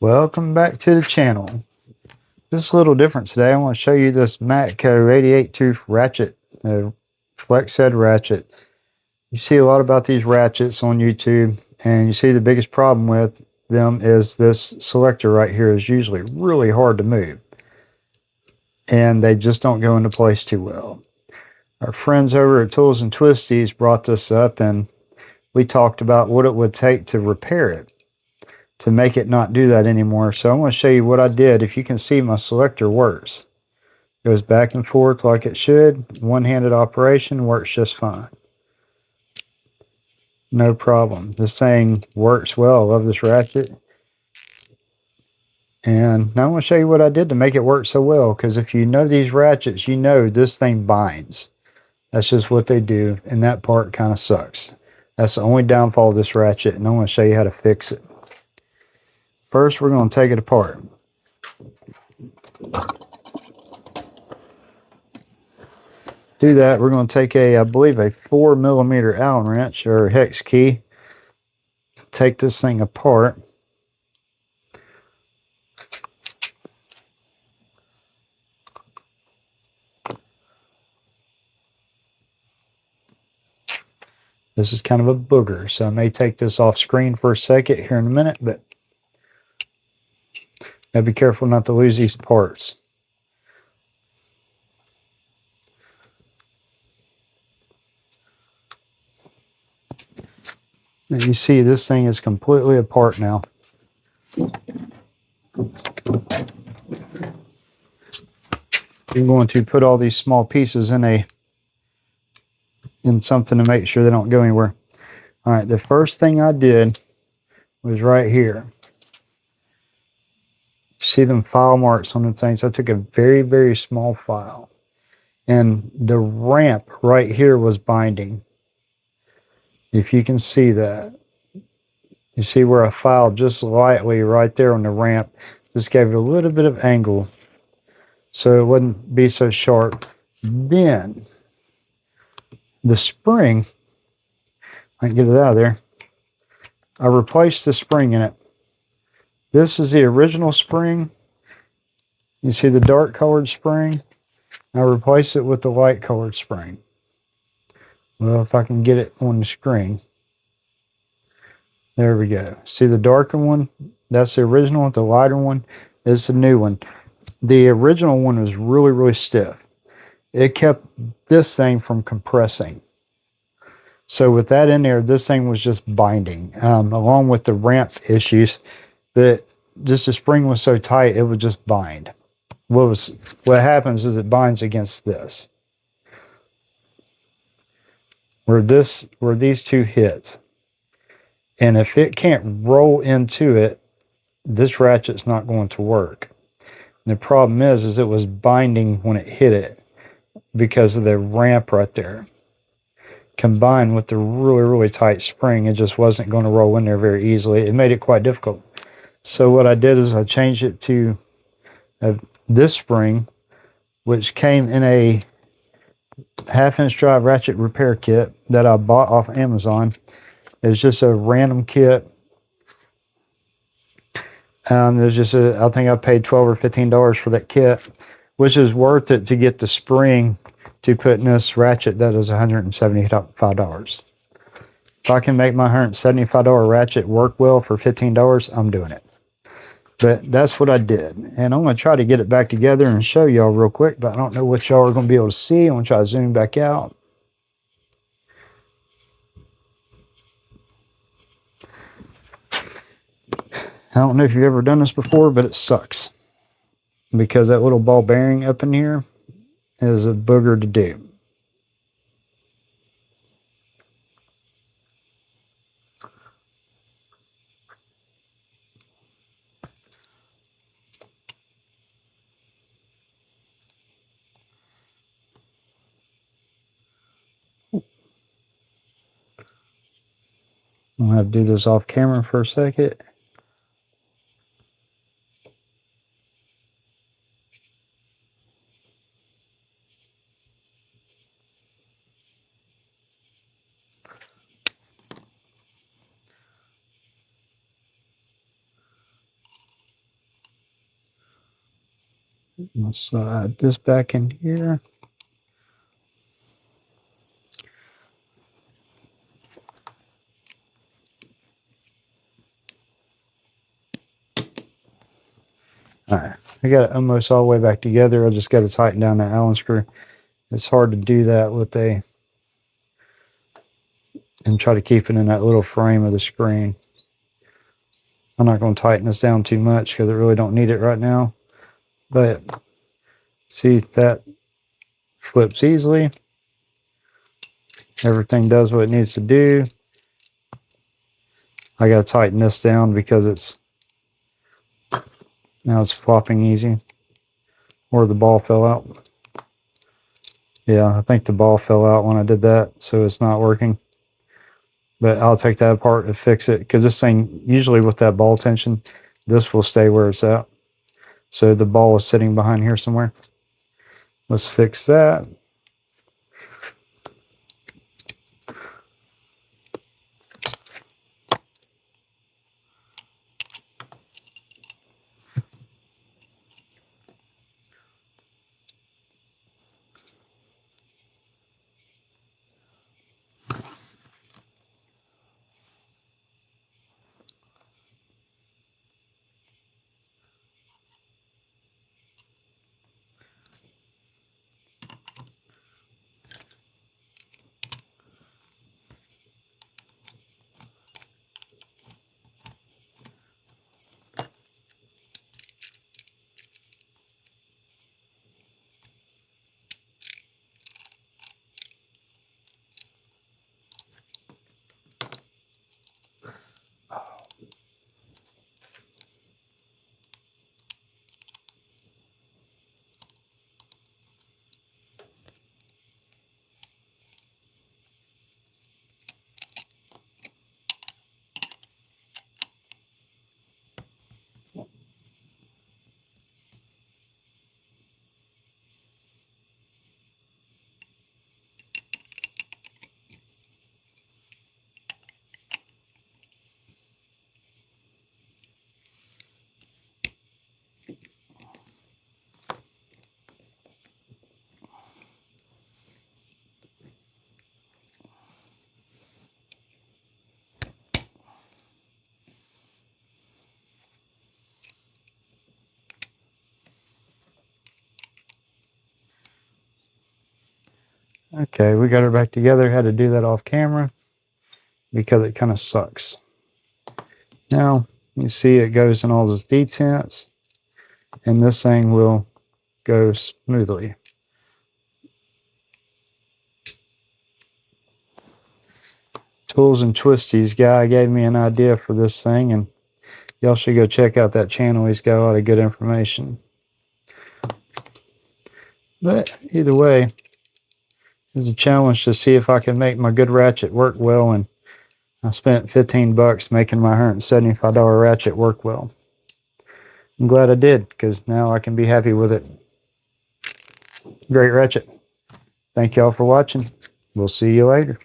Welcome back to the channel. This is a little different today. I want to show you this Matco 88 tooth ratchet, flex head ratchet. You see a lot about these ratchets on YouTube, and you see the biggest problem with them is this selector right here is usually really hard to move, and they just don't go into place too well. Our friends over at Tools and Twisties brought this up, and we talked about what it would take to repair it, to make it not do that anymore. So I'm going to show you what I did. If you can see, my selector works. Goes back and forth like it should. One-handed operation, works just fine. No problem. This thing works well. I love this ratchet. And now I'm going to show you what I did to make it work so well, because if you know these ratchets, you know this thing binds. That's just what they do, and that part kind of sucks. That's the only downfall of this ratchet, and I'm going to show you how to fix it. First, we're going to take it apart. Do that, we're going to take I believe a 4mm Allen wrench or hex key. Take this thing apart. This is kind of a booger, so I may take this off screen for a second here in a minute, but gotta be careful not to lose these parts. And you see this thing is completely apart now. I'm going to put all these small pieces in something to make sure they don't go anywhere. All right, the first thing I did was right here. See them file marks on the thing? So I took a very, very small file, and the ramp right here was binding. If you can see that, you see where I filed just lightly right there on the ramp, just gave it a little bit of angle so it wouldn't be so sharp. Then the spring, I can get it out of there, I replaced the spring in it. This is the original spring. You see the dark colored spring? I replaced it with the light colored spring. Well, if I can get it on the screen. There we go. See the darker one? That's the original. The lighter one is the new one. The original one was really, really stiff. It kept this thing from compressing. So with that in there, this thing was just binding, along with the ramp issues. But just the spring was so tight, it would just bind. What happens is it binds against this. Where these two hit. And if it can't roll into it, this ratchet's not going to work. And the problem is it was binding when it hit it because of the ramp right there. Combined with the really, really tight spring, it just wasn't going to roll in there very easily. It made it quite difficult. So what I did is I changed it to this spring, which came in a 1/2-inch drive ratchet repair kit that I bought off Amazon. It's just a random kit. There's just I think I paid $12 or $15 for that kit, which is worth it to get the spring to put in this ratchet that is $175. If I can make my $175 ratchet work well for $15, I'm doing it. But that's what I did. And I'm going to try to get it back together and show y'all real quick, but I don't know what y'all are going to be able to see. I'm going to try to zoom back out. I don't know if you've ever done this before, but it sucks. Because that little ball bearing up in here is a booger to do. I'm going to have to do this off camera for a second. Let's slide this back in here. Alright, I got it almost all the way back together. I just got to tighten down that Allen screw. It's hard to do that with and try to keep it in that little frame of the screen. I'm not going to tighten this down too much because I really don't need it right now. But see, that flips easily. Everything does what it needs to do. I got to tighten this down because now it's flopping easy. Or the ball fell out. Yeah, I think the ball fell out when I did that, so it's not working. But I'll take that apart and fix it, because this thing, usually with that ball tension, this will stay where it's at. So the ball is sitting behind here somewhere. Let's fix that. Okay, we got her back together. Had to do that off camera because it kind of sucks. Now, you see it goes in all those detents, and this thing will go smoothly. Tools and Twisties guy gave me an idea for this thing, and y'all should go check out that channel. He's got a lot of good information. But either way, it's a challenge to see if I can make my good ratchet work well, and I spent 15 bucks making my $175 ratchet work well. I'm glad I did, because now I can be happy with it. Great ratchet. Thank y'all for watching. We'll see you later.